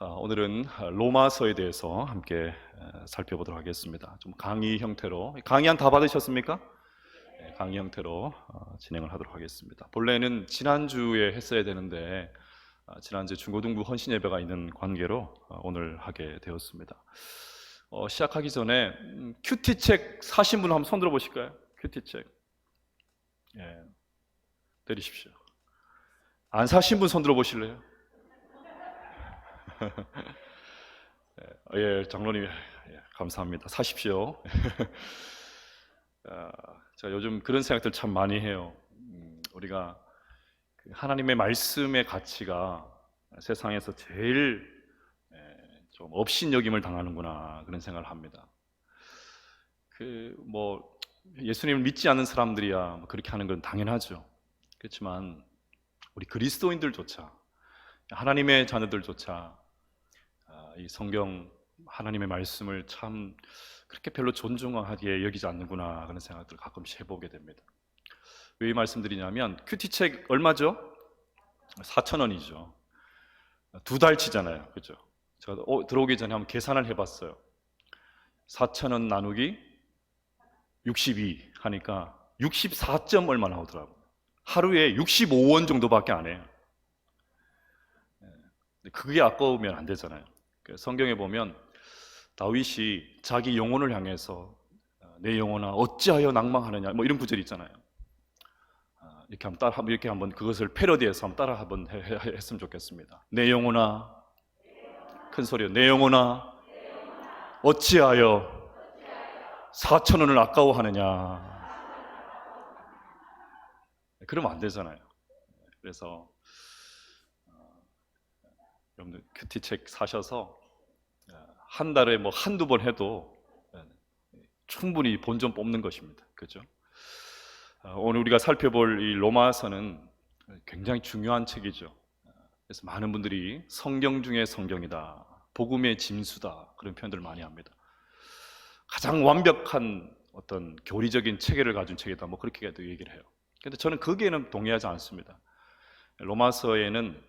오늘은 로마서에 대해서 함께 살펴보도록 하겠습니다. 좀 강의 형태로, 강의안 다 받으셨습니까? 네, 강의 형태로 진행을 하도록 하겠습니다. 본래는 지난주에 했어야 되는데 지난주 중고등부 헌신 예배가 있는 관계로 오늘 하게 되었습니다. 시작하기 전에 큐티책 사신 분 한번 손 들어 보실까요? 큐티책. 예, 내리십시오. 안 사신 분 손 들어 보실래요? 예, 장로님, 예, 감사합니다. 사십시오. 제가 요즘 그런 생각들 참 많이 해요. 우리가 하나님의 말씀의 가치가 세상에서 제일 좀 업신여김을 당하는구나, 그런 생각을 합니다. 예수님을 믿지 않는 사람들이야 그렇게 하는 건 당연하죠. 그렇지만 우리 그리스도인들조차, 하나님의 자녀들조차 이 성경 하나님의 말씀을 참 그렇게 별로 존중하게 여기지 않는구나, 그런 생각들을 가끔씩 해보게 됩니다. 왜 이 말씀드리냐면, 큐티책 얼마죠? 4,000원이죠. 2달치잖아요, 그죠? 제가 들어오기 전에 한번 계산을 해봤어요. 4,000원 나누기 62 하니까 64점 얼마 나오더라고요. 하루에 65원 정도밖에 안 해요. 그게 아까우면 안 되잖아요. 성경에 보면 다윗이 자기 영혼을 향해서 내 영혼아 어찌하여 낭망하느냐, 뭐 이런 구절이 있잖아요. 이렇게 한번 그것을 패러디해서 한번 따라 한번 했으면 좋겠습니다. 내 영혼아, 큰 소리요. 내 영혼아 어찌하여 4,000원을 아까워하느냐. 그러면 안 되잖아요. 그래서 여러분들 큐티책 사셔서 한 달에 뭐 한두 번 해도 충분히 본전 뽑는 것입니다. 그죠? 오늘 우리가 살펴볼 이 로마서는 굉장히 중요한 책이죠. 그래서 많은 분들이 성경 중에 성경이다, 복음의 짐수다, 그런 표현들을 많이 합니다. 가장 완벽한 어떤 교리적인 체계를 가진 책이다, 뭐 그렇게도 얘기를 해요. 근데 저는 거기에는 동의하지 않습니다. 로마서는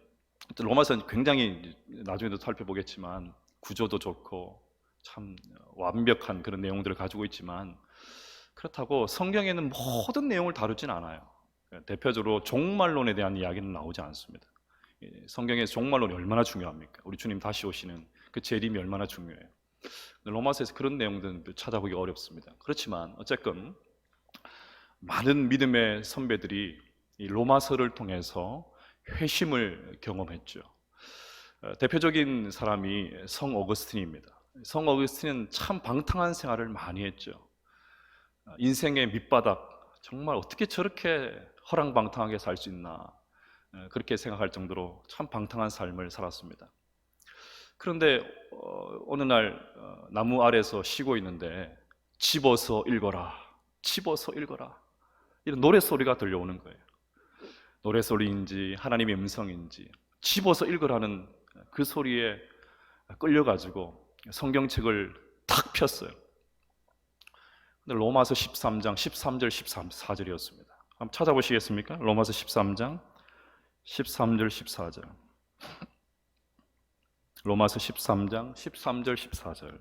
굉장히 나중에도 살펴보겠지만 구조도 좋고 참 완벽한 그런 내용들을 가지고 있지만, 그렇다고 성경에는 모든 내용을 다루진 않아요. 대표적으로 종말론에 대한 이야기는 나오지 않습니다. 성경에서 종말론이 얼마나 중요합니까? 우리 주님 다시 오시는 그 재림이 얼마나 중요해요. 로마서에서 그런 내용들은 찾아보기 어렵습니다. 그렇지만 어쨌건 많은 믿음의 선배들이 이 로마서를 통해서 회심을 경험했죠. 대표적인 사람이 성 어거스틴입니다. 성 어거스틴은 참 방탕한 생활을 많이 했죠. 인생의 밑바닥, 정말 어떻게 저렇게 허랑방탕하게 살 수 있나, 그렇게 생각할 정도로 참 방탕한 삶을 살았습니다. 그런데 어느 날 나무 아래서 쉬고 있는데 집어서 읽어라, 집어서 읽어라, 이런 노래소리가 들려오는 거예요. 노래소리인지 하나님의 음성인지 집어서 읽으라는 그 소리에 끌려가지고 성경책을 탁 폈어요. 근데 로마서 13장 13절 14절이었습니다. 한번 찾아보시겠습니까? 로마서 13장 13절 14절. 로마서 13장 13절 14절.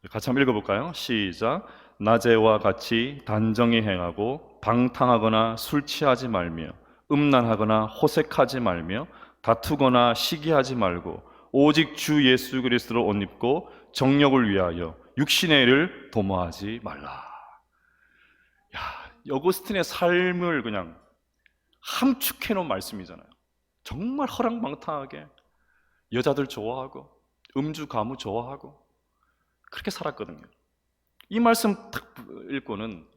같이 한번 읽어볼까요? 시작. 낮에와 같이 단정히 행하고 방탕하거나 술 취하지 말며 음란하거나 호색하지 말며 다투거나 시기하지 말고 오직 주 예수 그리스도를 옷 입고 정욕을 위하여 육신의 일을 도모하지 말라. 어거스틴의 삶을 그냥 함축해 놓은 말씀이잖아요. 정말 허랑방탕하게 여자들 좋아하고 음주 가무 좋아하고 그렇게 살았거든요. 이 말씀 딱 읽고는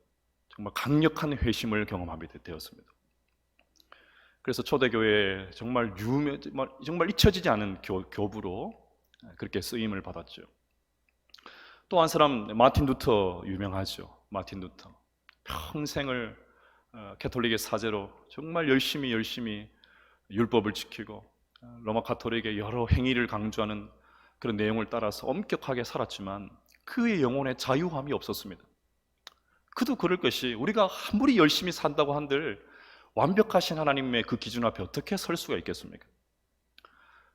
정말 강력한 회심을 경험하게 되었습니다. 그래서 초대교회에 정말 정말 잊혀지지 않은 교부로 그렇게 쓰임을 받았죠. 또 한 사람, 마틴 루터 유명하죠. 마틴 루터 평생을 캐톨릭의 사제로 정말 열심히 율법을 지키고 로마 가톨릭의 여러 행위를 강조하는 그런 내용을 따라서 엄격하게 살았지만 그의 영혼에 자유함이 없었습니다. 그도 그럴 것이, 우리가 아무리 열심히 산다고 한들 완벽하신 하나님의 그 기준 앞에 어떻게 설 수가 있겠습니까?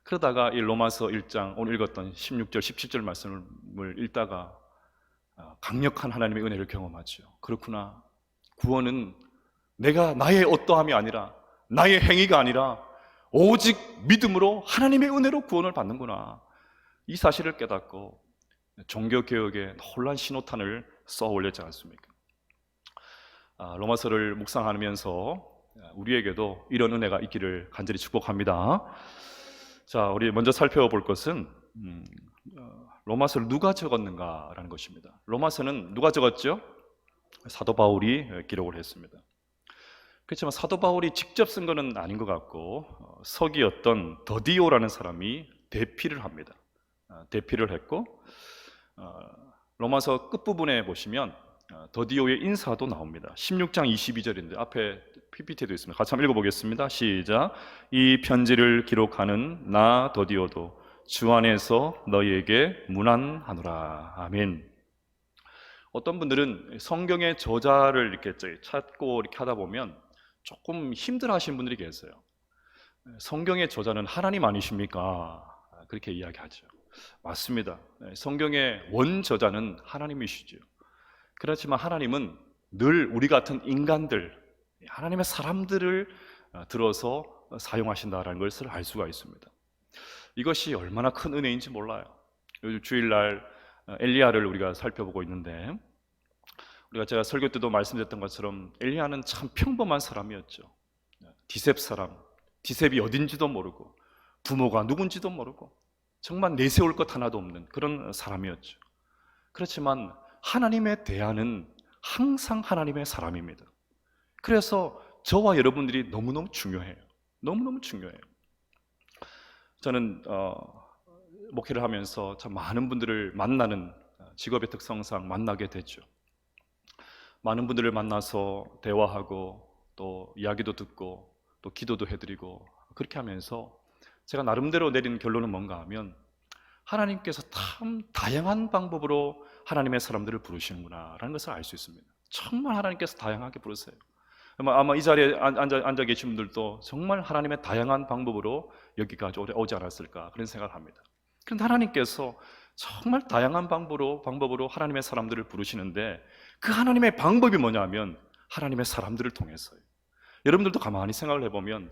그러다가 이 로마서 1장 오늘 읽었던 16절, 17절 말씀을 읽다가 강력한 하나님의 은혜를 경험하죠. 그렇구나. 구원은 내가 나의 어떠함이 아니라, 나의 행위가 아니라 오직 믿음으로 하나님의 은혜로 구원을 받는구나. 이 사실을 깨닫고 종교개혁에 놀란 신호탄을 쏘아 올렸지 않습니까? 로마서를 묵상하면서 우리에게도 이런 은혜가 있기를 간절히 축복합니다. 자, 우리 먼저 살펴볼 것은 로마서를 누가 적었는가라는 것입니다. 로마서는 누가 적었죠? 사도 바울이 기록을 했습니다. 그렇지만 사도 바울이 직접 쓴 것은 아닌 것 같고 서기였던 더디오라는 사람이 대피를 합니다. 대피를 했고 로마서 끝부분에 보시면 더디오의 인사도 나옵니다. 16장 22절인데 앞에 PPT도 있습니다. 같이 한번 읽어보겠습니다. 시작. 이 편지를 기록하는 나 더디오도 주 안에서 너희에게 문안하노라. 아멘. 어떤 분들은 성경의 저자를 이렇게 찾고 이렇게 하다 보면 조금 힘들어하시는 분들이 계세요. 성경의 저자는 하나님 아니십니까? 그렇게 이야기하죠. 맞습니다. 성경의 원저자는 하나님이시죠. 그렇지만 하나님은 늘 우리 같은 인간들, 하나님의 사람들을 들어서 사용하신다는 것을 알 수가 있습니다. 이것이 얼마나 큰 은혜인지 몰라요. 요즘 주일날 엘리야를 우리가 살펴보고 있는데 제가 설교 때도 말씀드렸던 것처럼 엘리야는 참 평범한 사람이었죠. 디셉 사람, 디셉이 어딘지도 모르고 부모가 누군지도 모르고 정말 내세울 것 하나도 없는 그런 사람이었죠. 그렇지만 하나님에 대하는 항상 하나님의 사람입니다. 그래서 저와 여러분들이 너무너무 중요해요. 너무너무 중요해요. 저는 목회를 하면서 참 많은 분들을 만나는 직업의 특성상 만나게 되죠. 많은 분들을 만나서 대화하고 또 이야기도 듣고 또 기도도 해드리고 그렇게 하면서 제가 나름대로 내린 결론은 뭔가 하면 하나님께서 참 다양한 방법으로 하나님의 사람들을 부르시는구나 라는 것을 알 수 있습니다. 정말 하나님께서 다양하게 부르세요. 아마 이 자리에 앉아 계신 분들도 정말 하나님의 다양한 방법으로 여기까지 오지 않았을까 그런 생각을 합니다. 그런데 하나님께서 정말 다양한 방법으로 하나님의 사람들을 부르시는데 그 하나님의 방법이 뭐냐면 하나님의 사람들을 통해서요. 여러분들도 가만히 생각을 해보면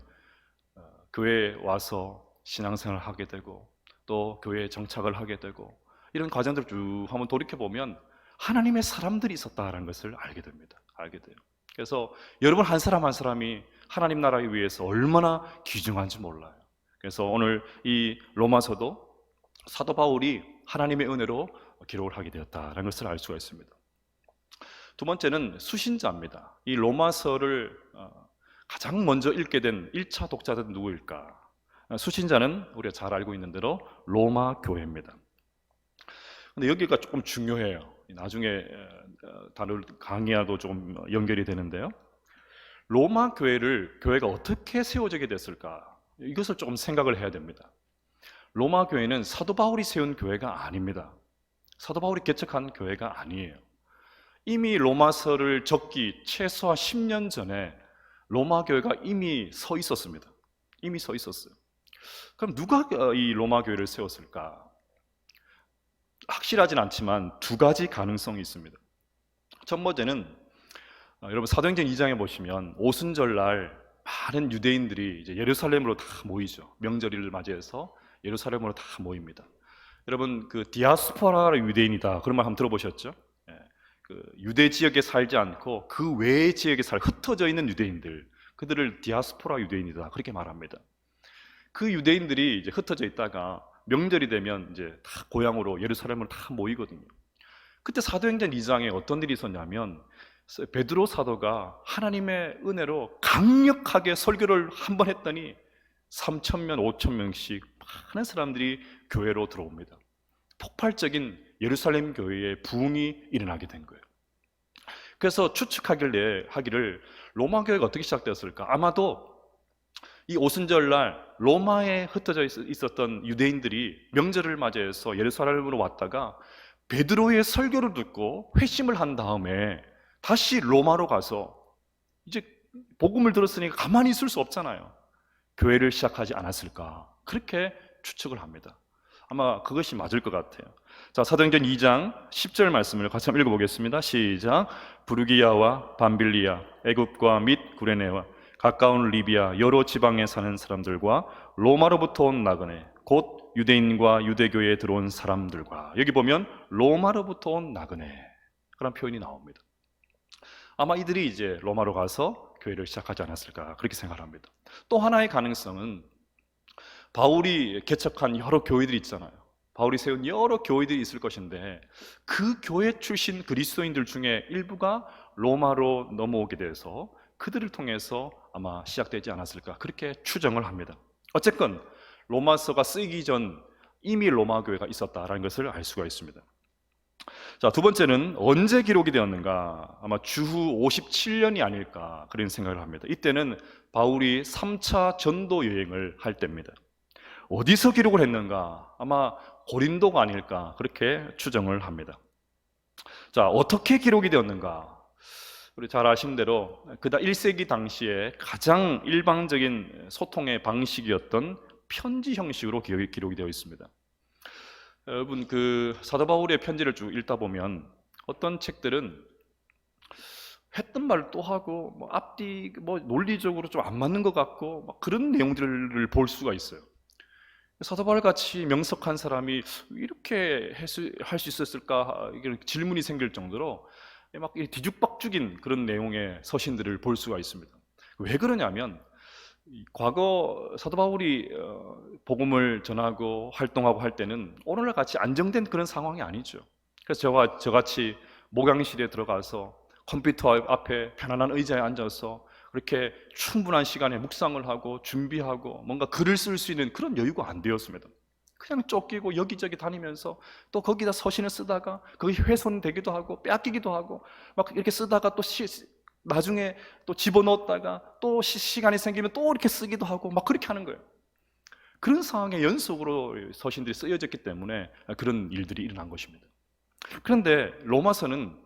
교회에 와서 신앙생활을 하게 되고 또 교회에 정착을 하게 되고 이런 과정들을 쭉 한번 돌이켜보면 하나님의 사람들이 있었다는 것을 알게 됩니다. 알게 돼요. 그래서 여러분 한 사람 한 사람이 하나님 나라를 위해서 얼마나 귀중한지 몰라요. 그래서 오늘 이 로마서도 사도 바울이 하나님의 은혜로 기록을 하게 되었다는 것을 알 수가 있습니다. 두 번째는 수신자입니다. 이 로마서를 가장 먼저 읽게 된 1차 독자들은 누구일까? 수신자는 우리가 잘 알고 있는 대로 로마 교회입니다. 근데 여기가 조금 중요해요. 나중에 다룰 강의와도 조금 연결이 되는데요. 로마 교회가 어떻게 세워지게 됐을까? 이것을 조금 생각을 해야 됩니다. 로마 교회는 사도 바울이 세운 교회가 아닙니다. 사도 바울이 개척한 교회가 아니에요. 이미 로마서를 적기 최소한 10년 전에 로마 교회가 이미 서 있었습니다. 이미 서 있었어요. 그럼 누가 이 로마 교회를 세웠을까? 확실하진 않지만 두 가지 가능성이 있습니다. 첫 번째는 여러분 사도행전 2장에 보시면 오순절날 많은 유대인들이 이제 예루살렘으로 다 모이죠. 명절을 맞이해서 예루살렘으로 다 모입니다. 여러분 그 디아스포라 유대인이다 그런 말 한번 들어보셨죠? 그 유대 지역에 살지 않고 그 외의 지역에 흩어져 있는 유대인들, 그들을 디아스포라 유대인이다 그렇게 말합니다. 그 유대인들이 이제 흩어져 있다가 명절이 되면 이제 다 고향으로 예루살렘으로 다 모이거든요. 그때 사도행전 2장에 어떤 일이 있었냐면 베드로 사도가 하나님의 은혜로 강력하게 설교를 한 번 했더니 3,000명, 5,000명씩 많은 사람들이 교회로 들어옵니다. 폭발적인 예루살렘 교회의 부흥이 일어나게 된 거예요. 그래서 추측하기를 로마 교회가 어떻게 시작되었을까? 아마도 이 오순절날 로마에 흩어져 있었던 유대인들이 명절을 맞이해서 예루살렘으로 왔다가 베드로의 설교를 듣고 회심을 한 다음에 다시 로마로 가서 이제 복음을 들었으니까 가만히 있을 수 없잖아요. 교회를 시작하지 않았을까? 그렇게 추측을 합니다. 아마 그것이 맞을 것 같아요. 자, 사도행전 2장 10절 말씀을 같이 한번 읽어보겠습니다. 시작. 부르기야와 밤빌리아, 애굽과 및 구레네와 가까운 리비아 여러 지방에 사는 사람들과 로마로부터 온 나그네, 곧 유대인과 유대교에 들어온 사람들과, 여기 보면 로마로부터 온 나그네 그런 표현이 나옵니다. 아마 이들이 이제 로마로 가서 교회를 시작하지 않았을까 그렇게 생각합니다. 또 하나의 가능성은 바울이 개척한 여러 교회들이 있잖아요. 바울이 세운 여러 교회들이 있을 것인데 그 교회 출신 그리스도인들 중에 일부가 로마로 넘어오게 돼서 그들을 통해서 아마 시작되지 않았을까 그렇게 추정을 합니다. 어쨌건 로마서가 쓰이기 전 이미 로마 교회가 있었다라는 것을 알 수가 있습니다. 자, 두 번째는 언제 기록이 되었는가? 아마 주후 57년이 아닐까 그런 생각을 합니다. 이때는 바울이 3차 전도 여행을 할 때입니다. 어디서 기록을 했는가? 아마 고린도가 아닐까 그렇게 추정을 합니다. 자, 어떻게 기록이 되었는가? 우리 잘 아시는 대로 그다 1세기 당시에 가장 일방적인 소통의 방식이었던 편지 형식으로 기록이 되어 있습니다. 여러분, 그 사도 바울의 편지를 쭉 읽다 보면 어떤 책들은 했던 말을 또 하고 뭐 앞뒤 뭐 논리적으로 좀 안 맞는 것 같고 막 그런 내용들을 볼 수가 있어요. 사도 바울 같이 명석한 사람이 이렇게 할 수 있었을까 이런 질문이 생길 정도로 막 뒤죽박죽인 그런 내용의 서신들을 볼 수가 있습니다. 왜 그러냐면 과거 사도 바울이 복음을 전하고 활동하고 할 때는 오늘날 같이 안정된 그런 상황이 아니죠. 그래서 저같이 목양실에 들어가서 컴퓨터 앞에 편안한 의자에 앉아서 그렇게 충분한 시간에 묵상을 하고 준비하고 뭔가 글을 쓸 수 있는 그런 여유가 안 되었습니다. 그냥 쫓기고 여기저기 다니면서 또 거기다 서신을 쓰다가 그게 훼손되기도 하고 빼앗기기도 하고 막 이렇게 쓰다가 또 나중에 또 집어넣었다가 또 시간이 생기면 또 이렇게 쓰기도 하고 막 그렇게 하는 거예요. 그런 상황에 연속으로 서신들이 쓰여졌기 때문에 그런 일들이 일어난 것입니다. 그런데 로마서는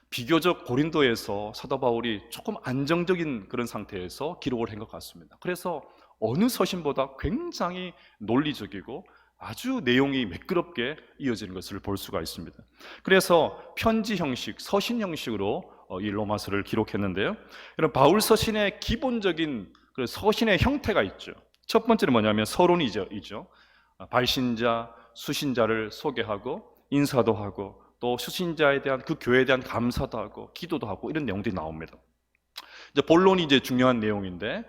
비교적 고린도에서 사도 바울이 조금 안정적인 그런 상태에서 기록을 한 것 같습니다. 그래서 어느 서신보다 굉장히 논리적이고 아주 내용이 매끄럽게 이어지는 것을 볼 수가 있습니다. 그래서 편지 형식, 서신 형식으로 이 로마서를 기록했는데요. 이런 바울 서신의 기본적인 서신의 형태가 있죠. 첫 번째는 뭐냐면 서론이죠. 발신자, 수신자를 소개하고 인사도 하고 또 수신자에 대한 그 교회에 대한 감사도 하고 기도도 하고 이런 내용들이 나옵니다. 이제 본론이 이제 중요한 내용인데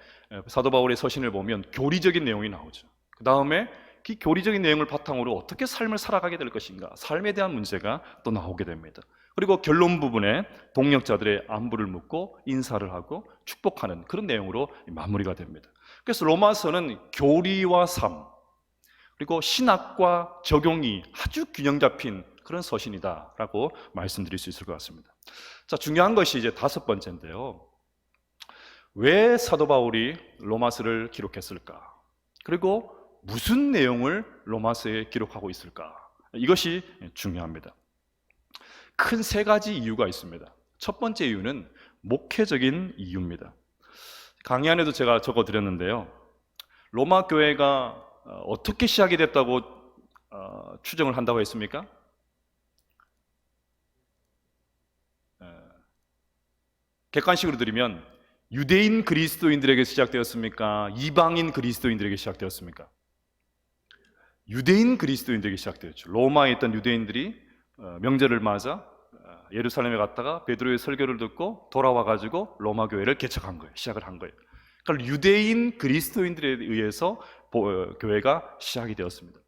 사도 바울의 서신을 보면 교리적인 내용이 나오죠. 그 다음에 그 교리적인 내용을 바탕으로 어떻게 삶을 살아가게 될 것인가, 삶에 대한 문제가 또 나오게 됩니다. 그리고 결론 부분에 동역자들의 안부를 묻고 인사를 하고 축복하는 그런 내용으로 마무리가 됩니다. 그래서 로마서는 교리와 삶 그리고 신학과 적용이 아주 균형 잡힌 그런 서신이다라고 말씀드릴 수 있을 것 같습니다. 자, 중요한 것이 이제 다섯 번째인데요. 왜 사도 바울이 로마서를 기록했을까? 그리고 무슨 내용을 로마서에 기록하고 있을까? 이것이 중요합니다. 큰 세 가지 이유가 있습니다. 첫 번째 이유는 목회적인 이유입니다. 강의 안에도 제가 적어드렸는데요. 로마 교회가 어떻게 시작이 됐다고 추정을 한다고 했습니까? 객관식으로 드리면 유대인 그리스도인들에게 시작되었습니까? 이방인 그리스도인들에게 시작되었습니까? 유대인 그리스도인들에게 시작되었죠. 로마에 있던 유대인들이 명절을 맞아 예루살렘에 갔다가 베드로의 설교를 듣고 돌아와가지고 로마 교회를 개척한 거예요. 시작을 한 거예요. 그러니까 유대인 그리스도인들에 의해서 교회가 시작이 되었습니다.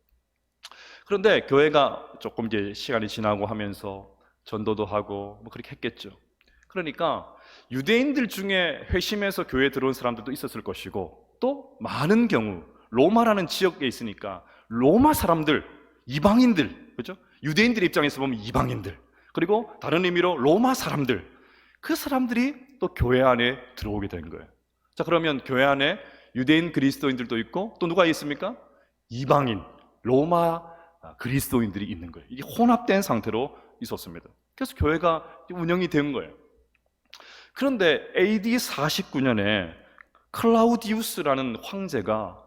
그런데 교회가 조금 이제 시간이 지나고 하면서 전도도 하고 뭐 그렇게 했겠죠. 그러니까 유대인들 중에 회심해서 교회에 들어온 사람들도 있었을 것이고 또 많은 경우 로마라는 지역에 있으니까 로마 사람들, 이방인들, 그렇죠? 유대인들 입장에서 보면 이방인들, 그리고 다른 의미로 로마 사람들, 그 사람들이 또 교회 안에 들어오게 된 거예요. 자, 그러면 교회 안에 유대인 그리스도인들도 있고 또 누가 있습니까? 이방인, 로마 그리스도인들이 있는 거예요. 이게 혼합된 상태로 있었습니다. 그래서 교회가 운영이 된 거예요. 그런데 AD 49년에 클라우디우스라는 황제가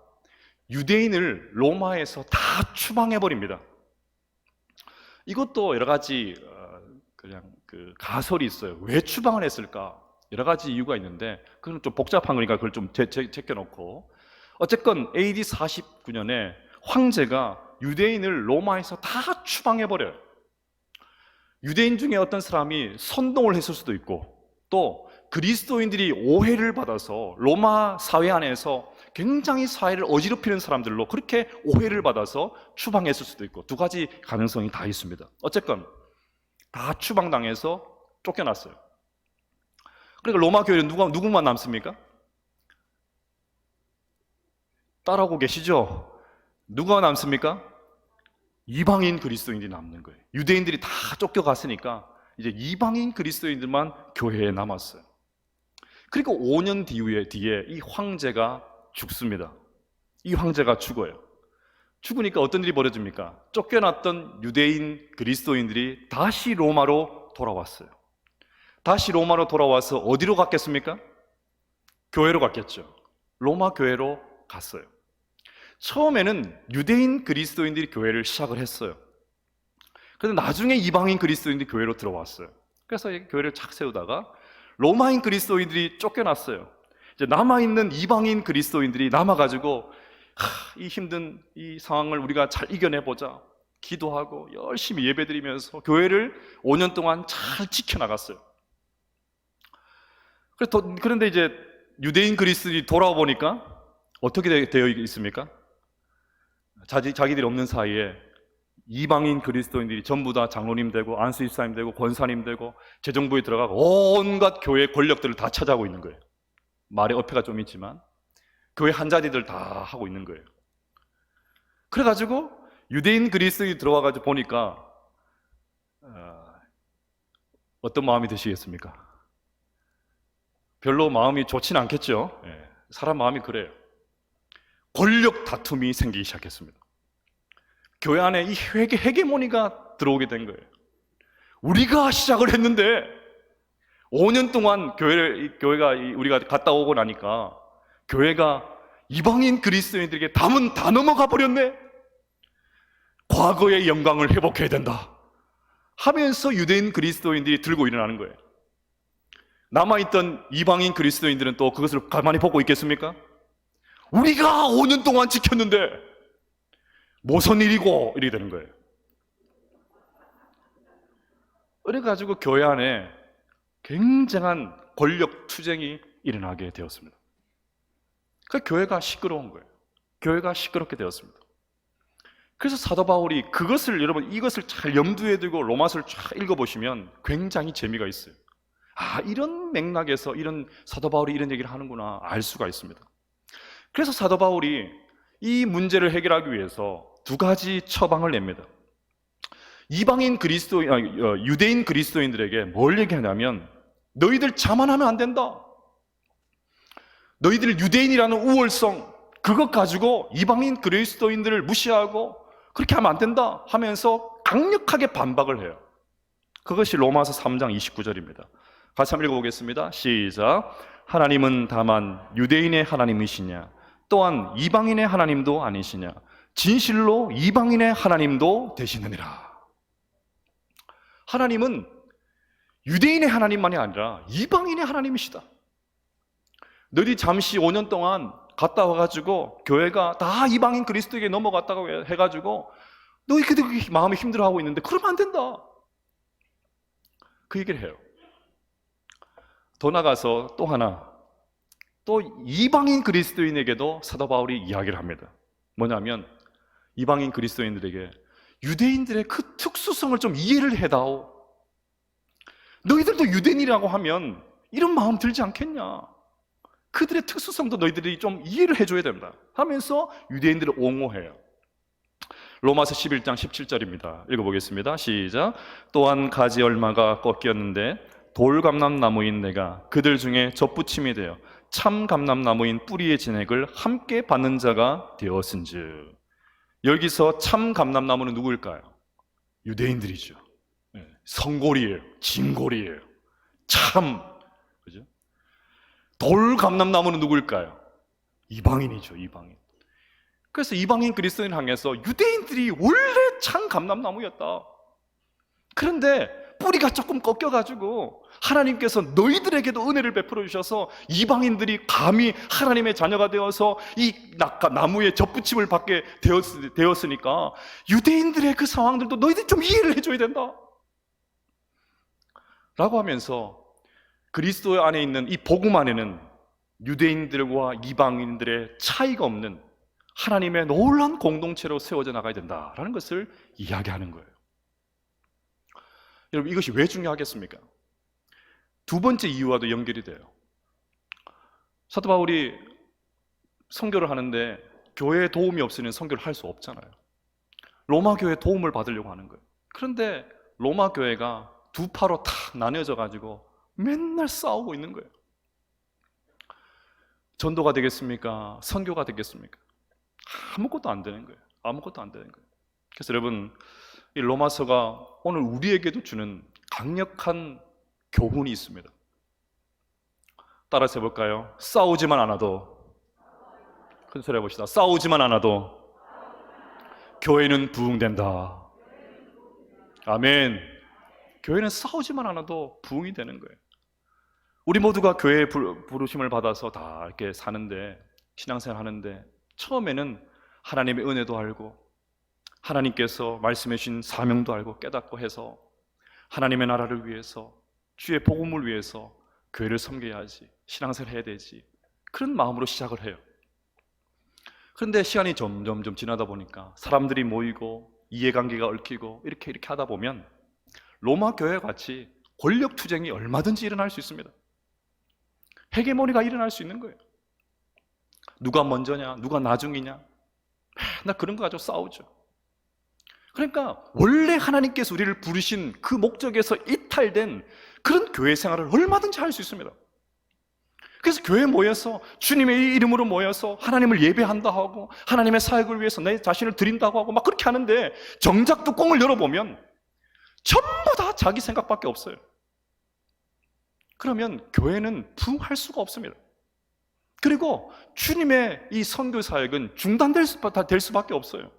유대인을 로마에서 다 추방해 버립니다. 이것도 여러 가지 그냥 그 가설이 있어요. 왜 추방을 했을까? 여러 가지 이유가 있는데 그건 좀 복잡한 거니까 그걸 좀 제껴놓고, 어쨌건 AD 49년에 황제가 유대인을 로마에서 다 추방해 버려요. 유대인 중에 어떤 사람이 선동을 했을 수도 있고, 또 그리스도인들이 오해를 받아서 로마 사회 안에서 굉장히 사회를 어지럽히는 사람들로 그렇게 오해를 받아서 추방했을 수도 있고, 두 가지 가능성이 다 있습니다. 어쨌건 다 추방당해서 쫓겨났어요. 그러니까 로마 교회는 누구만 남습니까? 따라오고 계시죠? 누가 남습니까? 이방인 그리스도인들이 남는 거예요. 유대인들이 다 쫓겨갔으니까 이제 이방인 그리스도인들만 교회에 남았어요. 그리고 5년 뒤에 이 황제가 죽습니다. 이 황제가 죽어요. 죽으니까 어떤 일이 벌어집니까? 쫓겨났던 유대인 그리스도인들이 다시 로마로 돌아왔어요. 다시 로마로 돌아와서 어디로 갔겠습니까? 교회로 갔겠죠. 로마 교회로 갔어요. 처음에는 유대인 그리스도인들이 교회를 시작을 했어요. 그런데 나중에 이방인 그리스도인들이 교회로 들어왔어요. 그래서 교회를 착 세우다가 로마인 그리스도인들이 쫓겨났어요. 이제 남아있는 이방인 그리스도인들이 남아가지고 이 힘든 이 상황을 우리가 잘 이겨내보자 기도하고 열심히 예배드리면서 교회를 5년 동안 잘 지켜나갔어요. 그런데 이제 유대인 그리스도인이 돌아와 보니까 어떻게 되어 있습니까? 자기들이 없는 사이에 이방인 그리스도인들이 전부 다 장로님 되고 안수집사님 되고 권사님 되고 재정부에 들어가고 온갖 교회 권력들을 다 차지하고 있는 거예요. 말에 어폐가 좀 있지만 교회 한자리들 다 하고 있는 거예요. 그래가지고 유대인 그리스도인이 들어와가지고 보니까 어떤 마음이 드시겠습니까? 별로 마음이 좋지는 않겠죠. 사람 마음이 그래요. 권력 다툼이 생기기 시작했습니다. 교회 안에 이 헤게모니가 들어오게 된 거예요. 우리가 시작을 했는데 5년 동안 교회가 우리가 갔다 오고 나니까 교회가 이방인 그리스도인들에게 담은 다 넘어가 버렸네. 과거의 영광을 회복해야 된다 하면서 유대인 그리스도인들이 들고 일어나는 거예요. 남아있던 이방인 그리스도인들은 또 그것을 가만히 보고 있겠습니까? 우리가 5년 동안 지켰는데 무슨 일이고 이렇게 되는 거예요. 그래가지고 교회 안에 굉장한 권력 투쟁이 일어나게 되었습니다. 그 교회가 시끄러운 거예요. 교회가 시끄럽게 되었습니다. 그래서 사도 바울이 여러분 이것을 잘 염두에 두고 로마서를 쫙 읽어보시면 굉장히 재미가 있어요. 이런 맥락에서 사도 바울이 이런 얘기를 하는구나 알 수가 있습니다. 그래서 사도 바울이 이 문제를 해결하기 위해서 두 가지 처방을 냅니다. 유대인 그리스도인들에게 뭘 얘기하냐면 너희들 자만하면 안 된다. 너희들 유대인이라는 우월성 그것 가지고 이방인 그리스도인들을 무시하고 그렇게 하면 안 된다 하면서 강력하게 반박을 해요. 그것이 로마서 3장 29절입니다. 같이 한번 읽어보겠습니다. 시작. 하나님은 다만 유대인의 하나님이시냐 또한 이방인의 하나님도 아니시냐 진실로 이방인의 하나님도 되시느니라. 하나님은 유대인의 하나님만이 아니라 이방인의 하나님이시다. 너희들이 잠시 5년 동안 갔다 와가지고 교회가 다 이방인 그리스도에게 넘어갔다고 해가지고 너희 그들 마음이 힘들어하고 있는데 그러면 안 된다. 그 얘기를 해요. 더 나가서 또 하나, 또 이방인 그리스도인에게도 사도 바울이 이야기를 합니다. 뭐냐면 이방인 그리스도인들에게 유대인들의 그 특수성을 좀 이해를 해다오. 너희들도 유대인이라고 하면 이런 마음 들지 않겠냐. 그들의 특수성도 너희들이 좀 이해를 해줘야 된다 하면서 유대인들을 옹호해요. 로마서 11장 17절입니다. 읽어보겠습니다. 시작. 또한 가지 얼마가 꺾였는데 돌감람나무인 내가 그들 중에 접붙임이 되어 참 감람나무인 뿌리의 진액을 함께 받는 자가 되었은즉. 여기서 참 감람나무는 누구일까요? 유대인들이죠. 성골이에요. 진골이에요. 참, 그죠? 돌감람나무는 누구일까요? 이방인이죠. 이방인. 그래서 이방인 그리스도인 향해서 유대인들이 원래 참 감람나무였다. 그런데 뿌리가 조금 꺾여가지고 하나님께서 너희들에게도 은혜를 베풀어 주셔서 이방인들이 감히 하나님의 자녀가 되어서 이 나무의 접붙임을 받게 되었으니까 유대인들의 그 상황들도 너희들이 좀 이해를 해줘야 된다 라고 하면서 그리스도 안에 있는 이 복음 안에는 유대인들과 이방인들의 차이가 없는 하나님의 놀라운 공동체로 세워져 나가야 된다라는 것을 이야기하는 거예요. 여러분, 이것이 왜 중요하겠습니까? 두 번째 이유와도 연결이 돼요. 사도 바울이 선교를 하는데 교회의 도움이 없으면 선교를 할 수 없잖아요. 로마 교회의 도움을 받으려고 하는 거예요. 그런데 로마 교회가 두 파로 탁 나뉘어져 가지고 맨날 싸우고 있는 거예요. 전도가 되겠습니까? 선교가 되겠습니까? 아무것도 안 되는 거예요. 아무것도 안 되는 거예요. 그래서 여러분, 이 로마서가 오늘 우리에게도 주는 강력한 교훈이 있습니다. 따라서 해볼까요? 싸우지만 않아도, 큰 소리 해봅시다. 싸우지만 않아도 교회는 부흥된다. 아멘. 교회는 싸우지만 않아도 부흥이 되는 거예요. 우리 모두가 교회의 부르심을 받아서 다 이렇게 사는데, 신앙생활 하는데 처음에는 하나님의 은혜도 알고 하나님께서 말씀해 주신 사명도 알고 깨닫고 해서 하나님의 나라를 위해서, 주의 복음을 위해서 교회를 섬겨야지, 신앙생활 해야 되지, 그런 마음으로 시작을 해요. 그런데 시간이 점점 지나다 보니까 사람들이 모이고 이해관계가 얽히고 이렇게 하다 보면 로마 교회 같이 권력 투쟁이 얼마든지 일어날 수 있습니다. 헤게모니가 일어날 수 있는 거예요. 누가 먼저냐, 누가 나중이냐, 맨날 그런 거 가지고 싸우죠. 그러니까 원래 하나님께서 우리를 부르신 그 목적에서 이탈된 그런 교회 생활을 얼마든지 할 수 있습니다. 그래서 교회에 모여서 주님의 이름으로 모여서 하나님을 예배한다 하고 하나님의 사역을 위해서 내 자신을 드린다고 하고 막 그렇게 하는데 정작 뚜껑을 열어보면 전부 다 자기 생각밖에 없어요. 그러면 교회는 부흥할 수가 없습니다. 그리고 주님의 이 선교 사역은 중단될 수밖에 없어요.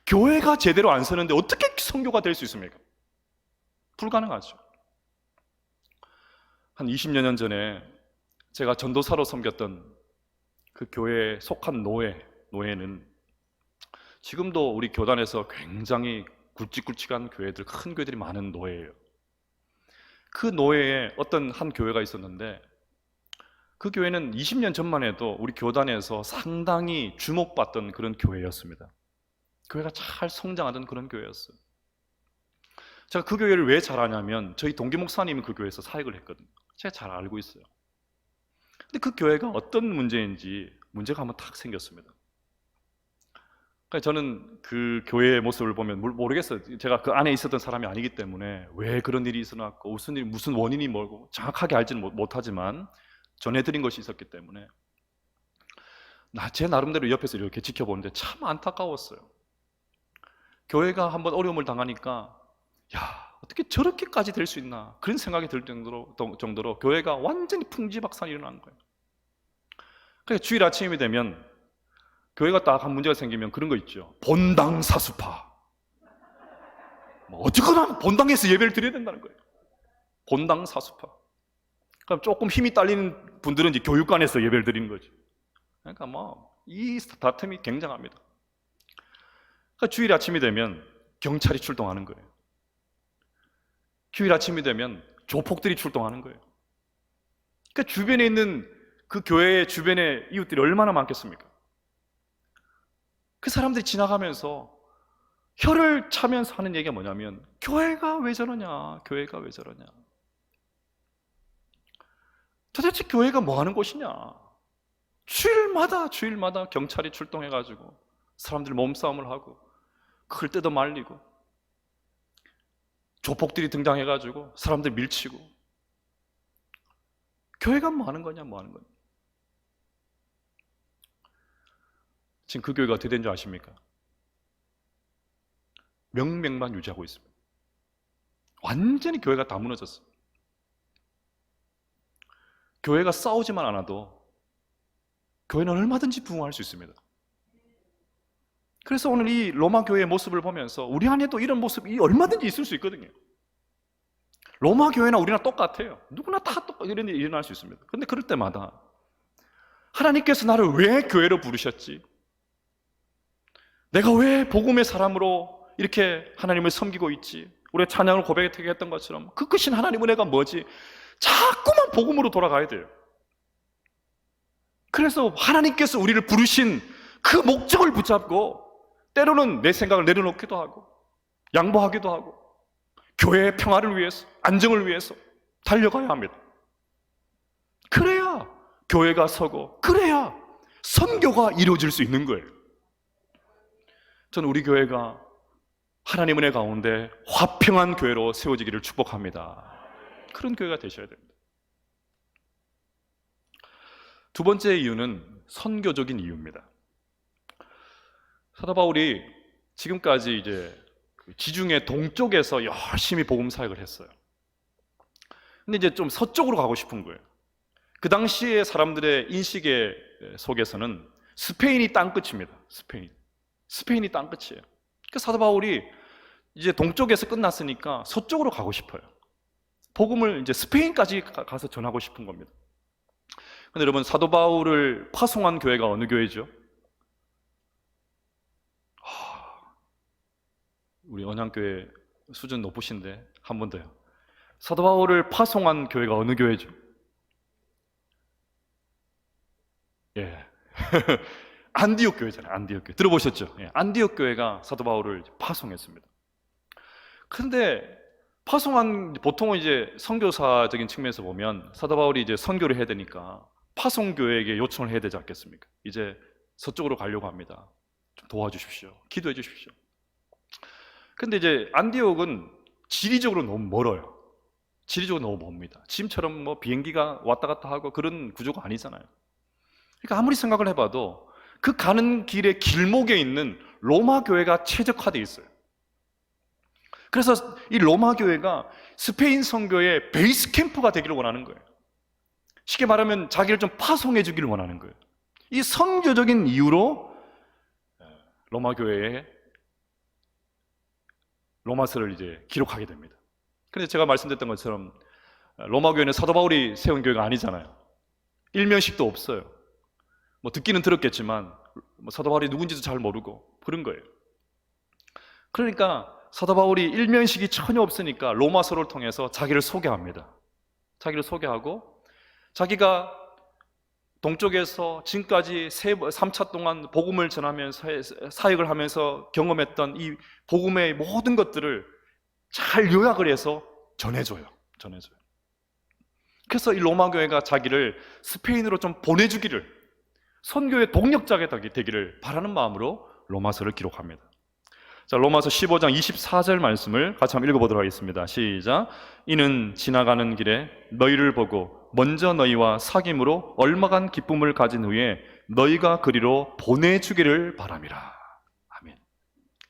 교회가 제대로 안 서는데 어떻게 선교가 될 수 있습니까? 불가능하죠. 한 20여 년 전에 제가 전도사로 섬겼던 그 교회에 속한 노예는 지금도 우리 교단에서 굉장히 굵직굵직한 교회들, 큰 교회들이 많은 노예예요. 그 노예에 어떤 한 교회가 있었는데 그 교회는 20년 전만 해도 우리 교단에서 상당히 주목받던 그런 교회였습니다. 교회가 잘 성장하던 그런 교회였어요. 제가 그 교회를 왜 잘 아냐면 저희 동기 목사님이 그 교회에서 사역을 했거든요. 제가 잘 알고 있어요. 근데 그 교회가 어떤 문제인지 문제가 한번 탁 생겼습니다. 그러니까 저는 그 교회의 모습을 보면 모르겠어요. 제가 그 안에 있었던 사람이 아니기 때문에 왜 그런 일이 있었고 무슨 원인이 뭐고 정확하게 알지는 못하지만 전해드린 것이 있었기 때문에 제 나름대로 옆에서 이렇게 지켜보는데 참 안타까웠어요. 교회가 한번 어려움을 당하니까 야, 어떻게 저렇게까지 될 수 있나 그런 생각이 들 정도로 교회가 완전히 풍지박산이 일어나는 거예요. 그래서 주일 아침이 되면 교회가 딱 한 문제가 생기면 그런 거 있죠. 본당 사수파. 어쨌거나 본당에서 예배를 드려야 된다는 거예요. 본당 사수파. 그럼 조금 힘이 딸리는 분들은 이제 교육관에서 예배를 드리는 거죠. 그러니까 이 다툼이 굉장합니다. 그러니까 주일 아침이 되면 경찰이 출동하는 거예요. 주일 아침이 되면 조폭들이 출동하는 거예요. 그러니까 주변에 있는 그 교회의 주변의 이웃들이 얼마나 많겠습니까? 그 사람들이 지나가면서 혀를 차면서 하는 얘기가 뭐냐면 교회가 왜 저러냐, 교회가 왜 저러냐. 도대체 교회가 뭐 하는 곳이냐. 주일마다 경찰이 출동해가지고 사람들 몸싸움을 하고 그걸 뜯어 말리고 조폭들이 등장해가지고 사람들 밀치고 교회가 뭐 하는 거냐, 뭐 하는 거냐. 지금 그 교회가 어떻게 된 줄 아십니까? 명맥만 유지하고 있습니다. 완전히 교회가 다 무너졌어요. 교회가 싸우지만 않아도 교회는 얼마든지 부흥할 수 있습니다. 그래서 오늘 이 로마 교회의 모습을 보면서 우리 안에도 이런 모습이 얼마든지 있을 수 있거든요. 로마 교회나 우리나 똑같아요. 누구나 다 이런 일이 일어날 수 있습니다. 그런데 그럴 때마다 하나님께서 나를 왜 교회로 부르셨지? 내가 왜 복음의 사람으로 이렇게 하나님을 섬기고 있지? 우리가 찬양을 고백하게 했던 것처럼 그 크신 하나님 은혜가 뭐지? 자꾸만 복음으로 돌아가야 돼요. 그래서 하나님께서 우리를 부르신 그 목적을 붙잡고 때로는 내 생각을 내려놓기도 하고 양보하기도 하고 교회의 평화를 위해서, 안정을 위해서 달려가야 합니다. 그래야 교회가 서고 그래야 선교가 이루어질 수 있는 거예요. 저는 우리 교회가 하나님 은혜 가운데 화평한 교회로 세워지기를 축복합니다. 그런 교회가 되셔야 됩니다. 두 번째 이유는 선교적인 이유입니다. 사도 바울이 지금까지 이제 지중해 동쪽에서 열심히 복음 사역을 했어요. 근데 이제 좀 서쪽으로 가고 싶은 거예요. 그 당시에 사람들의 인식의 속에서는 스페인이 땅끝입니다. 스페인이 땅끝이에요. 그 사도 바울이 이제 동쪽에서 끝났으니까 서쪽으로 가고 싶어요. 복음을 이제 스페인까지 가서 전하고 싶은 겁니다. 근데 여러분, 사도 바울을 파송한 교회가 어느 교회죠? 우리 언양교회 수준 높으신데 한 번 더요. 사도 바울을 파송한 교회가 어느 교회죠? 예. 안디옥 교회잖아요. 안디옥 교회. 들어보셨죠? 예. 안디옥 교회가 사도 바울을 파송했습니다. 그런데 파송한, 보통은 이제 선교사적인 측면에서 보면 사도 바울이 이제 선교를 해야 되니까 파송교회에게 요청을 해야 되지 않겠습니까? 이제 서쪽으로 가려고 합니다. 좀 도와주십시오. 기도해 주십시오. 근데 이제 안디옥은 지리적으로 너무 멀어요. 지리적으로 너무 멉니다. 지금처럼 뭐 비행기가 왔다 갔다 하고 그런 구조가 아니잖아요. 그러니까 아무리 생각을 해봐도 그 가는 길의 길목에 있는 로마 교회가 최적화되어 있어요. 그래서 이 로마 교회가 스페인 선교의 베이스 캠프가 되기를 원하는 거예요. 쉽게 말하면 자기를 좀 파송해 주기를 원하는 거예요. 이 선교적인 이유로 로마 교회에 로마서를 이제 기록하게 됩니다. 그런데 제가 말씀드렸던 것처럼 로마 교회는 사도 바울이 세운 교회가 아니잖아요. 일면식도 없어요. 뭐 듣기는 들었겠지만 뭐 사도 바울이 누군지도 잘 모르고 그런 거예요. 그러니까 사도 바울이 일면식이 전혀 없으니까 로마서를 통해서 자기를 소개합니다. 자기를 소개하고 자기가 동쪽에서 지금까지 3차 동안 복음을 전하면서 사역을 하면서 경험했던 이 복음의 모든 것들을 잘 요약을 해서 전해줘요. 그래서 이 로마 교회가 자기를 스페인으로 좀 보내주기를, 선교의 동력자가 되기를 바라는 마음으로 로마서를 기록합니다. 자, 로마서 15장 24절 말씀을 같이 한번 읽어보도록 하겠습니다. 시작. 이는 지나가는 길에 너희를 보고 먼저 너희와 사귐으로 얼마간 기쁨을 가진 후에 너희가 그리로 보내주기를 바람이라. 아멘.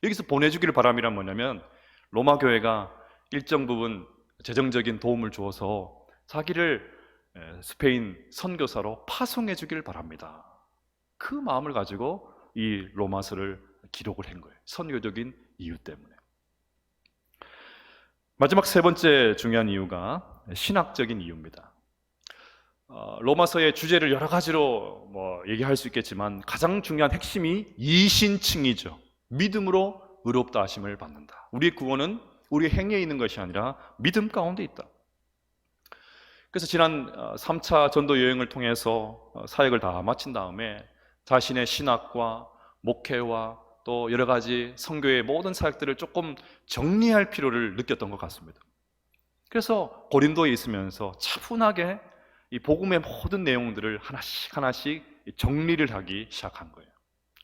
여기서 보내주기를 바람이란 뭐냐면 로마 교회가 일정 부분 재정적인 도움을 주어서 자기를 스페인 선교사로 파송해 주기를 바랍니다. 그 마음을 가지고 이 로마서를 기록을 한 거예요. 선교적인 이유 때문에. 마지막 세 번째 중요한 이유가 신학적인 이유입니다. 로마서의 주제를 여러 가지로 얘기할 수 있겠지만 가장 중요한 핵심이 이신칭이죠. 믿음으로 의롭다 하심을 받는다. 우리의 구원은 우리의 행위에 있는 것이 아니라 믿음 가운데 있다. 그래서 지난 3차 전도 여행을 통해서 사역을 다 마친 다음에 자신의 신학과 목회와 또 여러 가지 선교의 모든 사역들을 조금 정리할 필요를 느꼈던 것 같습니다. 그래서 고린도에 있으면서 차분하게 이 복음의 모든 내용들을 하나씩 정리를 하기 시작한 거예요.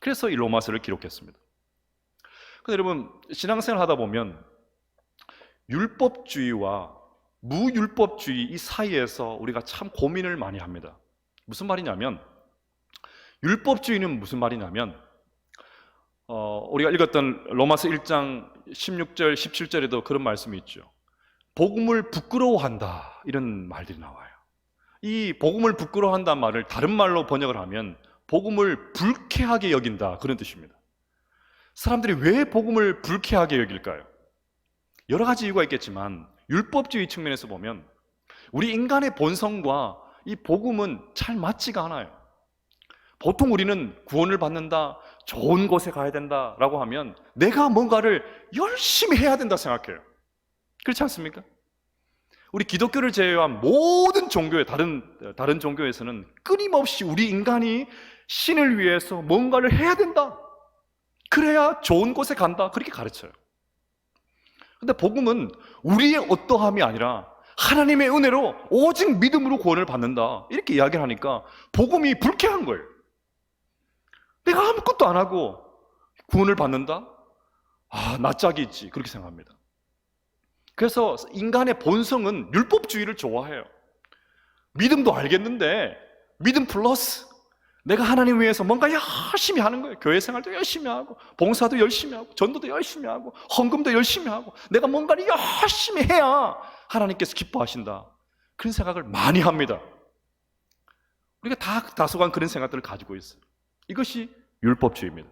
그래서 이 로마서를 기록했습니다. 근데 여러분, 신앙생활 하다 보면 율법주의와 무율법주의 이 사이에서 우리가 참 고민을 많이 합니다. 무슨 말이냐면, 율법주의는 무슨 말이냐면 우리가 읽었던 로마서 1장 16절, 17절에도 그런 말씀이 있죠. 복음을 부끄러워한다, 이런 말들이 나와요. 이 복음을 부끄러워한다는 말을 다른 말로 번역을 하면 복음을 불쾌하게 여긴다, 그런 뜻입니다. 사람들이 왜 복음을 불쾌하게 여길까요? 여러 가지 이유가 있겠지만 율법주의 측면에서 보면 우리 인간의 본성과 이 복음은 잘 맞지가 않아요. 보통 우리는 구원을 받는다, 좋은 곳에 가야 된다라고 하면 내가 뭔가를 열심히 해야 된다 생각해요. 그렇지 않습니까? 우리 기독교를 제외한 모든 종교의 다른 종교에서는 끊임없이 우리 인간이 신을 위해서 뭔가를 해야 된다. 그래야 좋은 곳에 간다. 그렇게 가르쳐요. 근데 복음은 우리의 어떠함이 아니라 하나님의 은혜로 오직 믿음으로 구원을 받는다. 이렇게 이야기를 하니까 복음이 불쾌한 거예요. 내가 아무것도 안 하고 구원을 받는다? 아, 나 짝이 있지. 그렇게 생각합니다. 그래서 인간의 본성은 율법주의를 좋아해요. 믿음도 알겠는데 믿음 플러스 내가 하나님 위해서 뭔가 열심히 하는 거예요. 교회 생활도 열심히 하고 봉사도 열심히 하고 전도도 열심히 하고 헌금도 열심히 하고 내가 뭔가를 열심히 해야 하나님께서 기뻐하신다. 그런 생각을 많이 합니다. 우리가 다소간 그런 생각들을 가지고 있어요. 이것이 율법주의입니다.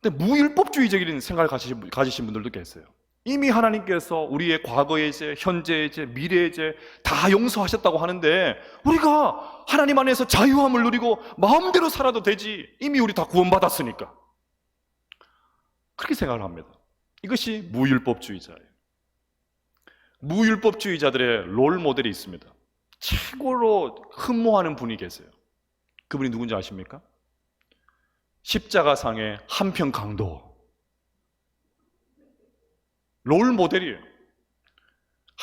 근데 무율법주의적인 생각을 가지신 분들도 계세요. 이미 하나님께서 우리의 과거의 죄, 현재의 죄, 미래의 죄 다 용서하셨다고 하는데 우리가 하나님 안에서 자유함을 누리고 마음대로 살아도 되지. 이미 우리 다 구원받았으니까. 그렇게 생각을 합니다. 이것이 무율법주의자예요. 무율법주의자들의 롤 모델이 있습니다. 최고로 흠모하는 분이 계세요. 그분이 누군지 아십니까? 십자가상의 한평 강도. 롤 모델이에요.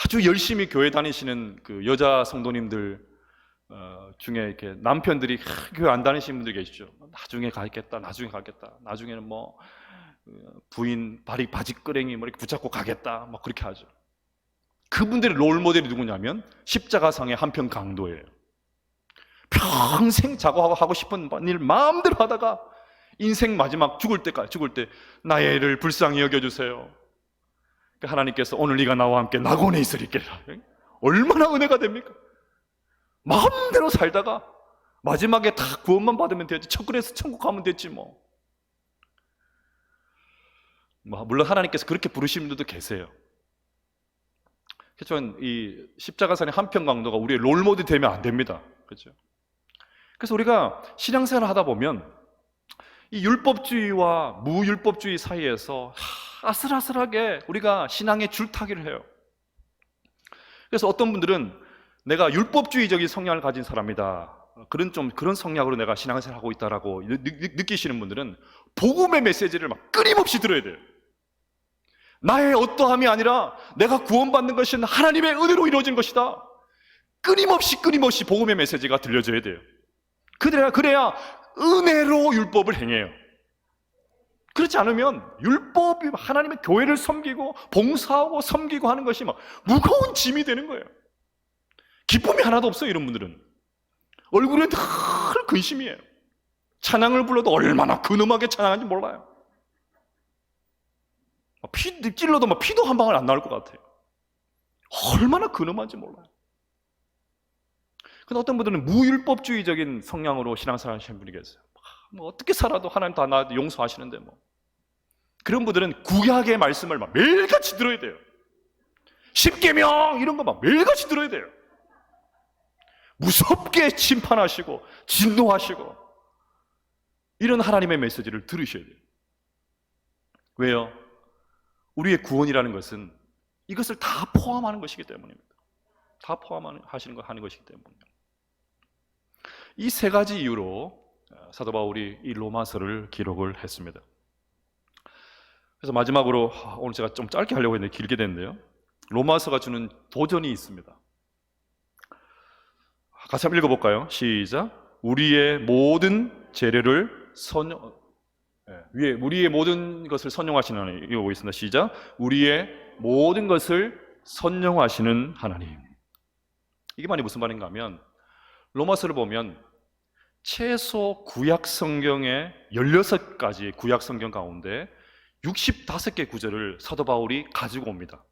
아주 열심히 교회 다니시는 그 여자 성도님들 중에 이렇게 남편들이 교회 안 다니시는 분들 계시죠. 나중에 가겠다, 나중에 가겠다, 나중에는 뭐 부인 바지끄랭이 뭐 이렇게 붙잡고 가겠다, 막 그렇게 하죠. 그분들의 롤 모델이 누구냐면 십자가상의 한평 강도예요. 평생 하고 싶은 일 마음대로 하다가 인생 마지막 죽을 때 나의 애를 불쌍히 여겨주세요. 하나님께서 오늘 네가 나와 함께 낙원에 있으리라. 얼마나 은혜가 됩니까? 마음대로 살다가 마지막에 다 구원만 받으면 되지. 그래서 천국 가면 됐지 뭐. 물론 하나님께서 그렇게 부르시는 분들도 계세요. 그렇지만 이 십자가산의 한평 강도가 우리의 롤모델이 되면 안 됩니다. 그렇죠? 그래서 우리가 신앙생활을 하다 보면 이 율법주의와 무율법주의 사이에서 아슬아슬하게 우리가 신앙의 줄타기를 해요. 그래서 어떤 분들은 내가 율법주의적인 성향을 가진 사람이다. 그런 성향으로 내가 신앙생활을 하고 있다라고 느끼시는 분들은 복음의 메시지를 막 끊임없이 들어야 돼요. 나의 어떠함이 아니라 내가 구원받는 것은 하나님의 은혜로 이루어진 것이다. 끊임없이 복음의 메시지가 들려줘야 돼요. 그래야 은혜로 율법을 행해요. 그렇지 않으면 율법이 하나님의 교회를 섬기고 봉사하고 섬기고 하는 것이 막 무거운 짐이 되는 거예요. 기쁨이 하나도 없어요. 이런 분들은 얼굴에 늘 근심이에요. 찬양을 불러도 얼마나 근엄하게 찬양하는지 몰라요. 피 찔러도 막 피도 한 방울 안 나올 것 같아요. 얼마나 근엄한지 몰라요. 근데 어떤 분들은 무율법주의적인 성향으로 신앙생활 하시는 분이 계세요. 뭐 어떻게 살아도 하나님 다 나 용서하시는데 뭐. 그런 분들은 구약의 말씀을 막 매일같이 들어야 돼요. 십계명 이런 거 막 매일같이 들어야 돼요. 무섭게 심판하시고 진노하시고 이런 하나님의 메시지를 들으셔야 돼요. 왜요? 우리의 구원이라는 것은 이것을 다 포함하는 것이기 때문입니다. 다 포함하시는 거 하는 것이기 때문입니다. 이 세 가지 이유로 사도 바울이 이 로마서를 기록을 했습니다. 그래서 마지막으로 오늘 제가 좀 짧게 하려고 했는데 길게 됐는데요. 로마서가 주는 도전이 있습니다. 같이 한번 읽어볼까요? 시작. 우리의 모든 재료를 우리의 모든 것을 선용하시는 하나님. 읽어보겠습니다. 시작. 우리의 모든 것을 선용하시는 하나님. 이게 많이 무슨 말인가 하면 로마서를 보면 최소 구약 성경의 16가지 구약 성경 가운데 65개 구절을 사도 바울이 가지고 옵니다.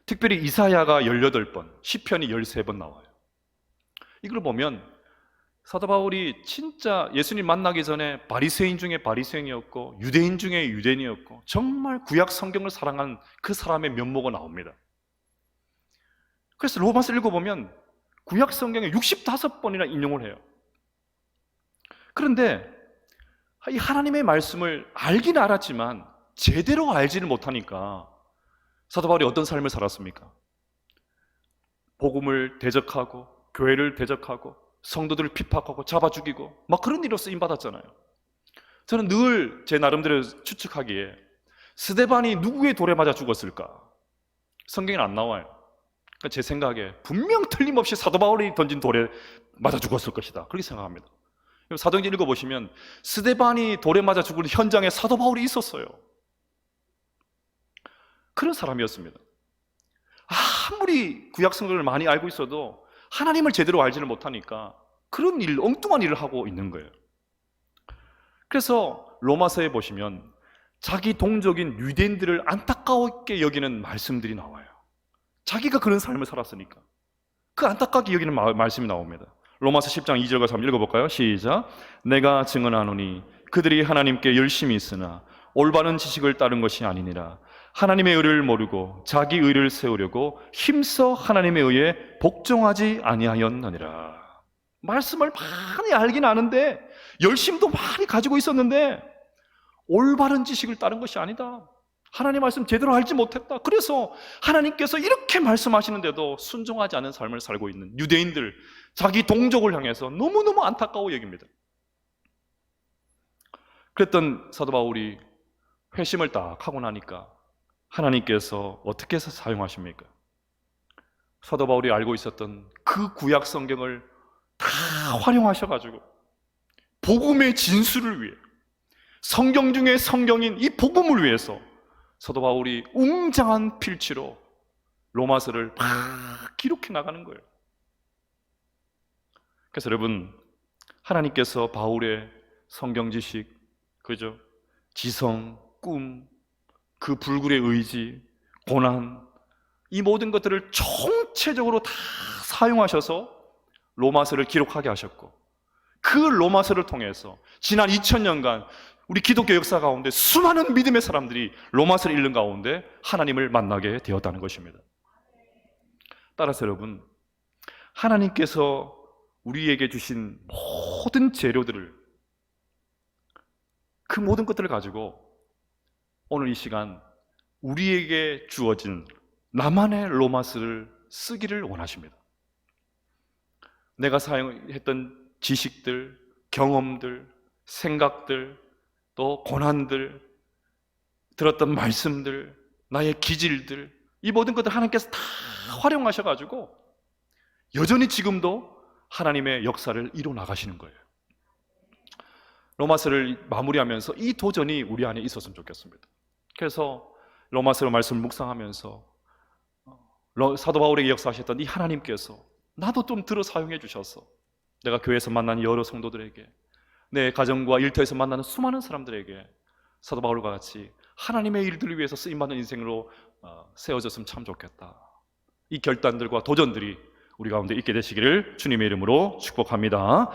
특별히 이사야가 18번, 시편이 13번 나와요. 이걸 보면 사도 바울이 진짜 예수님 만나기 전에 바리새인 중에 바리새인이었고 유대인 중에 유대인이었고 정말 구약 성경을 사랑한 그 사람의 면모가 나옵니다. 그래서 로마서 읽어보면 구약 성경에 65번이나 인용을 해요. 그런데 이 하나님의 말씀을 알긴 알았지만 제대로 알지를 못하니까 사도 바울이 어떤 삶을 살았습니까? 복음을 대적하고 교회를 대적하고 성도들을 핍박하고 잡아 죽이고 막 그런 일로 쓰임받았잖아요. 저는 늘 제 나름대로 추측하기에 스데반이 누구의 돌에 맞아 죽었을까? 성경에는 안 나와요. 그러니까 제 생각에 분명 틀림없이 사도 바울이 던진 돌에 맞아 죽었을 것이다, 그렇게 생각합니다. 사도행전 읽어보시면 스데반이 돌에 맞아 죽을 현장에 사도 바울이 있었어요. 그런 사람이었습니다. 아무리 구약 성경을 많이 알고 있어도 하나님을 제대로 알지를 못하니까 그런 일, 엉뚱한 일을 하고 있는 거예요. 그래서 로마서에 보시면 자기 동족인 유대인들을 안타깝게 여기는 말씀들이 나와요. 자기가 그런 삶을 살았으니까 그 안타깝게 여기는 말씀이 나옵니다. 로마서 10장 2절과 3절 읽어볼까요? 시작. 내가 증언하노니 그들이 하나님께 열심히 있으나 올바른 지식을 따른 것이 아니니라. 하나님의 의를 모르고 자기 의를 세우려고 힘써 하나님의 의에 복종하지 아니하였느니라. 말씀을 많이 알긴 아는데 열심도 많이 가지고 있었는데 올바른 지식을 따른 것이 아니다. 하나님 말씀 제대로 알지 못했다. 그래서 하나님께서 이렇게 말씀하시는데도 순종하지 않은 삶을 살고 있는 유대인들, 자기 동족을 향해서 너무너무 안타까워 여깁니다. 그랬던 사도 바울이 회심을 딱 하고 나니까 하나님께서 어떻게 해서 사용하십니까? 사도 바울이 알고 있었던 그 구약 성경을 다 활용하셔가지고 복음의 진수를 위해, 성경 중에 성경인 이 복음을 위해서 사도 바울이 웅장한 필치로 로마서를 막 기록해 나가는 거예요. 그래서 여러분, 하나님께서 바울의 성경 지식, 그죠? 지성, 꿈, 그 불굴의 의지, 고난, 이 모든 것들을 총체적으로 다 사용하셔서 로마서를 기록하게 하셨고, 그 로마서를 통해서 지난 2000년간 우리 기독교 역사 가운데 수많은 믿음의 사람들이 로마서를 읽는 가운데 하나님을 만나게 되었다는 것입니다. 따라서 여러분, 하나님께서 우리에게 주신 모든 재료들을, 그 모든 것들을 가지고 오늘 이 시간 우리에게 주어진 나만의 로마서를 쓰기를 원하십니다. 내가 사용했던 지식들, 경험들, 생각들, 또 고난들, 들었던 말씀들, 나의 기질들, 이 모든 것들 하나님께서 다 활용하셔가지고 여전히 지금도 하나님의 역사를 이뤄 나가시는 거예요. 로마서를 마무리하면서 이 도전이 우리 안에 있었으면 좋겠습니다. 그래서 로마서 말씀을 묵상하면서 사도 바울에게 역사하셨던 이 하나님께서 나도 좀 들어 사용해 주셔서 내가 교회에서 만나는 여러 성도들에게, 내 가정과 일터에서 만나는 수많은 사람들에게 사도 바울과 같이 하나님의 일들을 위해서 쓰임받는 인생으로 세워졌으면 참 좋겠다. 이 결단들과 도전들이 우리 가운데 있게 되시기를 주님의 이름으로 축복합니다.